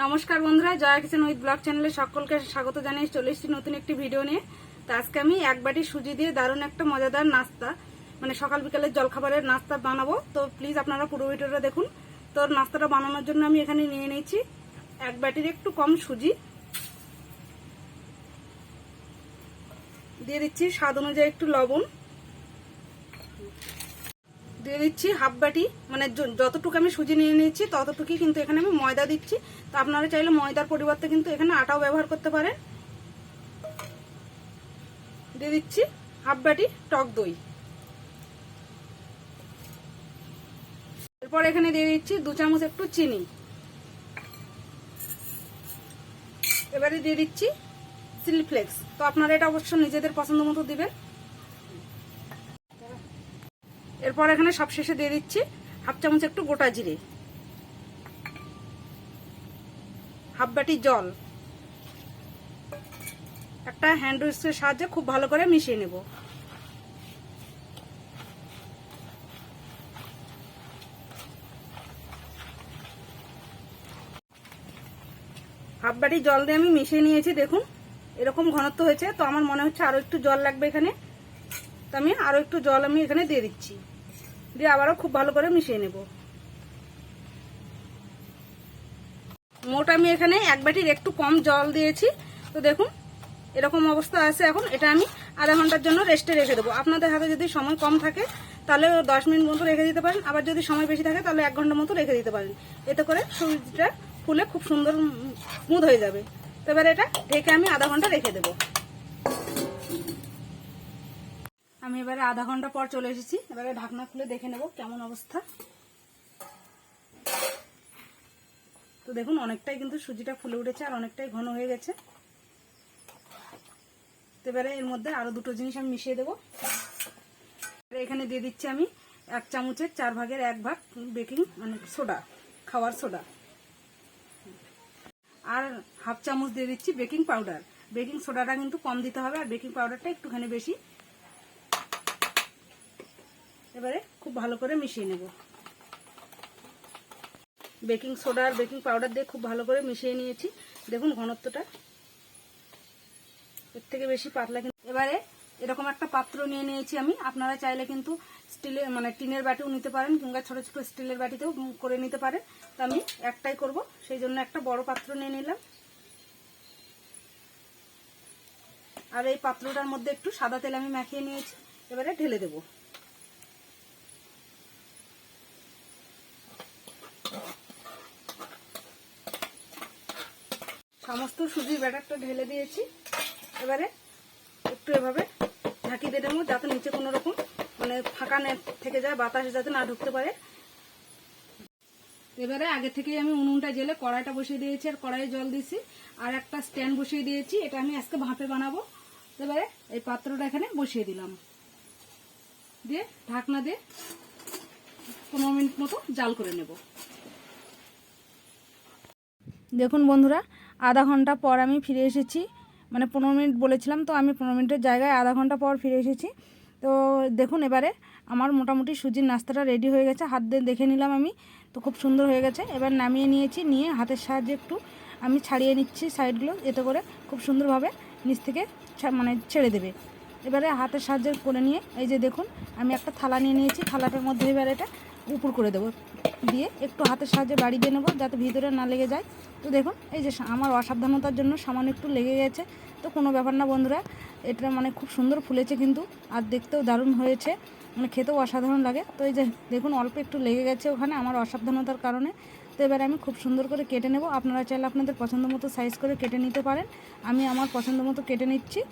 নমস্কার বন্ধুরা, Jaya kitchen with blog চ্যানেলে সকলকে স্বাগত জানিয়ে চলে এসেছি নতুন একটি ভিডিও নিয়ে। তো আজকে আমি এক বাটি সুজি দিয়ে দারুণ একটা মজাদার নাস্তা, মানে সকাল বিকালের জলখাবারের নাস্তা বানাবো। তো প্লিজ আপনারা পুরো ভিডিওটা দেখুন। তো নাস্তাটা বানানোর জন্য আমি এখানে নিয়ে নিয়েছি এক বাটির একটু কম সুজি, দিয়ে দিচ্ছি স্বাদ অনুযায়ী একটু লবণ, দিয়ে দিচ্ছি হাফ বাটি, মানে যতটুকু আমি সুজি নিয়ে নিয়েছি ততটুকুই কিন্তু এখানে আমি ময়দা দিচ্ছি। তো আপনারা চাইলে ময়দার পরিবর্তে কিন্তু এখানে আটাও ব্যবহার করতে পারেন। দিয়ে দিচ্ছি হাফ বাটি টক দই। এরপর এখানে দিয়ে দিচ্ছি 2 চামচ একটু চিনি। এবারে দিয়ে দিচ্ছি চিলি ফ্লেক্স। তো আপনারা এটা অবশ্য নিজেদের পছন্দ মতো দিবেন। এরপর এখানে সবশেষে দিয়ে দিচ্ছি হাফ চামচ একটু গোটা জিরে, হাফ বাটি জল। একটা হ্যান্ড উইস্কের সাহায্যে খুব ভালো করে মিশিয়ে নেব। হাফ বাটি জল দিয়ে আমি মিশিয়ে নিয়েছি। দেখুন এরকম ঘনত্ব হয়েছে। তো আমার মনে হচ্ছে আরো একটু জল লাগবে এখানে। তো আমি আরো একটু জল আমি এখানে দিয়ে দিচ্ছি, দিয়ে আবারও খুব ভালো করে মিশিয়ে নেব। মোট আমি এখানে এক বাটির একটু কম জল দিয়েছি। তো দেখুন এরকম অবস্থা আছে। এখন এটা আমি আধা ঘন্টার জন্য রেস্টে রেখে দেবো। আপনাদের হাতে যদি সময় কম থাকে তাহলে 10 মিনিট মতো রেখে দিতে পারেন, আবার যদি সময় বেশি থাকে তাহলে 1 ঘন্টা মতো রেখে দিতে পারেন। এতে করে সুজিটা ফুলে খুব সুন্দর স্মুথ হয়ে যাবে। তো এবার এটা ঢেকে আমি আধা ঘন্টা রেখে দেবো। আমি এবারে আধা ঘন্টা পর চলে এসেছি। এবারে ঢাকনা খুলে দেখে নেব কেমন অবস্থা। তো দেখুন অনেকটাই কিন্তু সুজিটা ফুলে উঠেছে আর অনেকটাই ঘন হয়ে গেছে। তো এবারে এর মধ্যে আরো দুটো জিনিস আমি মিশিয়ে দেবো। এখানে দিয়ে দিচ্ছি আমি 1 চামচের 4 ভাগের 1 ভাগ বেকিং মানে সোডা, খাওয়ার সোডা, আর হাফ চামচ দিয়ে দিচ্ছি বেকিং পাউডার। বেকিং সোডাটা কিন্তু কম দিতে হবে আর বেকিং পাউডারটা একটুখানি বেশি। এবারে খুব ভালো করে মিশিয়ে নেব। বেকিং সোডা আর বেকিং পাউডার দিয়ে খুব ভালো করে মিশিয়ে নিয়েছি। দেখুন ঘনত্বটা এর থেকে বেশি পাতলা। কিন্তু এবারে এরকম একটা পাত্র নিয়ে নিয়েছি আমি। আপনারা চাইলে কিন্তু স্টিলের মানে টিনের বাটিও নিতে পারেন কিংবা ছোট ছোট স্টিলের বাটিতেও করে নিতে পারেন। তো আমি একটাই করব, সেই জন্য একটা বড় পাত্র নিয়ে নিলাম। আর এই পাত্রটার মধ্যে একটু সাদা তেল আমি মাখিয়ে নিয়েছি। এবারে ঢেলে দেব। সমস্ত সুজির ব্যাটারটা ঢেলে দিয়েছি। এবারে একটু এভাবে ঢাকিয়ে দিয়ে দেবো যাতে নিচে কোনো রকম মানে ফাঁকা থেকে যায়, বাতাস যাতে না ঢুকতে পারে। এবারে আগে থেকে আমি উনুনটা জেলে কড়াইটা বসিয়ে দিয়েছি আর কড়াইয়ে জল দিয়েছি আর একটা স্ট্যান্ড বসিয়ে দিয়েছি। এটা আমি আজকে ভাপে বানাবো। এবারে এই পাত্রটা এখানে বসিয়ে দিলাম, দিয়ে ঢাকনা দিয়ে 15 মিনিট মতো জাল করে নেব। দেখুন বন্ধুরা, আধা ঘন্টা পর আমি ফিরে এসেছি। মানে 15 মিনিট বলেছিলাম, তো আমি 15 মিনিটের জায়গায় আধা ঘন্টা পর ফিরে এসেছি। তো দেখুন এবারে আমার মোটামুটি সুজির নাস্তাটা রেডি হয়ে গেছে। হাত দিয়ে দেখে নিলাম আমি, তো খুব সুন্দর হয়ে গেছে। এবার নামিয়ে নিয়েছি, নিয়ে হাতের সাহায্যে একটু আমি ছাড়িয়ে নিচ্ছি সাইডগুলো, এতে করে খুব সুন্দরভাবে নিচ থেকে মানে ছেড়ে দেবে। এবারে হাতের সাহায্যে করে নিয়ে এই যে দেখুন আমি একটা থালা নিয়ে নিয়েছি। থালাটার মধ্যে এবারে এটা উপর করে দেবো, দিয়ে একটু হাতের সাহায্যে বাড়ি দিয়ে নেবো যাতে ভিতরে না লেগে যায়। তো দেখুন এই যে আমার অসাবধানতার জন্য সামান্য একটু লেগে গেছে, তো কোনো ব্যাপার না বন্ধুরা। এটা মানে খুব সুন্দর ফুলেছে কিন্তু, আর দেখতেও দারুণ হয়েছে, মানে খেতেও অসাধারণ লাগে। তো এই যে দেখুন অল্প একটু লেগে গেছে ওখানে আমার অসাবধানতার কারণে। তো এবারে আমি খুব সুন্দর করে কেটে নেব। আপনারা চাইলে আপনাদের পছন্দ মতো সাইজ করে কেটে নিতে পারেন। আমি আমার পছন্দ মতো কেটে নিচ্ছি।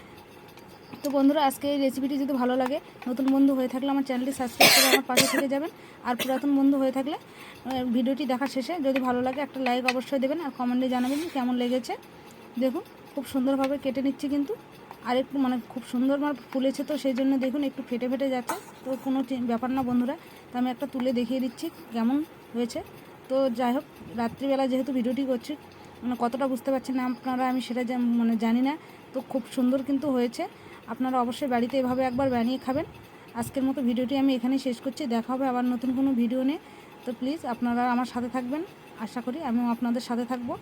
তো বন্ধুরা আজকে এই রেসিপিটি যদি ভালো লাগে, নতুন বন্ধু হয়ে থাকলে আমার চ্যানেলটি সাবস্ক্রাইব করে আমার পাশে থেকে যাবেন। আর পুরাতন বন্ধু হয়ে থাকলে ভিডিওটি দেখার শেষে যদি ভালো লাগে একটা লাইক অবশ্যই দেবেন আর কমেন্টে জানাবেন কেমন লেগেছে। দেখুন খুব সুন্দরভাবে কেটে নিচ্ছি কিন্তু, আর একটু মানে খুব সুন্দর মানে ফুলেছে, তো সেই জন্য দেখুন একটু ফেটে ফেটে যাচ্ছে। তো কোনো ব্যাপার না বন্ধুরা। তো আমি একটা তুলে দেখিয়ে দিচ্ছি কেমন হয়েছে। তো যাই হোক, রাত্রিবেলা যেহেতু ভিডিওটি করছি, মানে কতটা বুঝতে পারছেন না আপনারা আমি সেটা মানে জানি না। তো খুব সুন্দর কিন্তু হয়েছে। আপনারা অবশ্যই বাড়িতে এভাবে একবার বানিয়ে খাবেন। আজকের মতো ভিডিওটি আমি এখানেই শেষ করছি। দেখা হবে আবার নতুন কোনো ভিডিও নিয়ে। তো প্লিজ আপনারা আমার সাথে থাকবেন, আশা করি আমিও আপনাদের সাথে থাকবো।